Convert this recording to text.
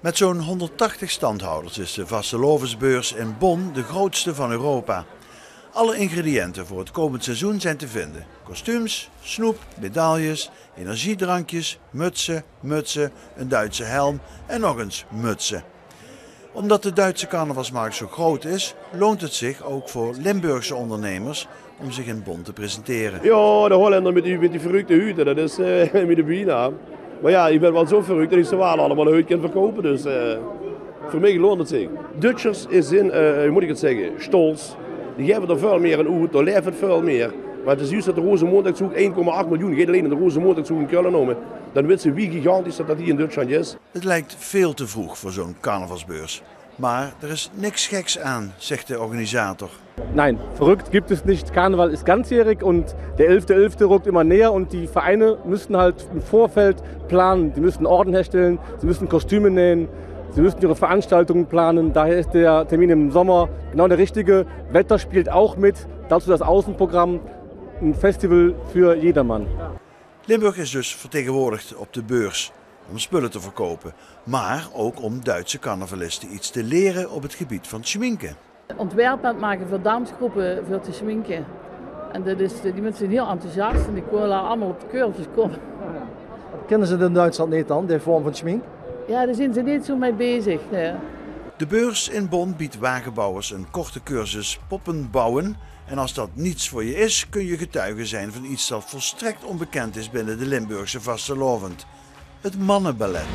Met zo'n 180 standhouders is de Vastelovensbeurs in Bonn de grootste van Europa. Alle ingrediënten voor het komend seizoen zijn te vinden. Kostuums, snoep, medailles, energiedrankjes, mutsen, een Duitse helm en nog eens mutsen. Omdat de Duitse carnavalsmarkt zo groot is, loont het zich ook voor Limburgse ondernemers om zich in Bonn te presenteren. Ja, de Holländer met die verrukte huiden, dat is met de bijnaam. Maar ja, ik ben wel zo verrukt dat ik ze wel allemaal uit kan verkopen, dus voor mij loont het zich. Duitsers is in, hoe moet ik het zeggen, stolz. Die geven er veel meer aan uit, daar leeft het veel meer. Maar het is juist dat de Rozenmontagzoek 1,8 miljoen, geen alleen in de Rozenmontagzoek in Keulen noemen. Dan weten ze wie gigantisch dat die in Duitsland is. Het lijkt veel te vroeg voor zo'n carnavalsbeurs. Maar er is niks geks aan, zegt de organisator. Nein, verrückt gibt es nicht. Karneval ist ganzjährig und der 11.11. rückt immer näher und die Vereine müssen halt im Vorfeld planen. Die müssen Orden herstellen, sie müssen Kostüme nähen, sie müssen ihre Veranstaltungen planen. Daher ist der Termin im Sommer genau der richtige. Wetter spielt auch mit, dazu das Außenprogramm, ein Festival für jedermann. Limburg is dus vertegenwoordigd op de beurs om spullen te verkopen, maar ook om Duitse carnavalisten iets te leren op het gebied van schminken. Ontwerp aan het maken voor damesgroepen voor te schminken. En die mensen zijn heel enthousiast en die willen allemaal op de cursus komen. Kennen ze in Duitsland niet dan, die vorm van schmink? Ja, daar zijn ze niet zo mee bezig. Nee. De beurs in Bonn biedt wagenbouwers een korte cursus poppen bouwen. En als dat niets voor je is, kun je getuige zijn van iets dat volstrekt onbekend is binnen de Limburgse vastelovend: het mannenballet.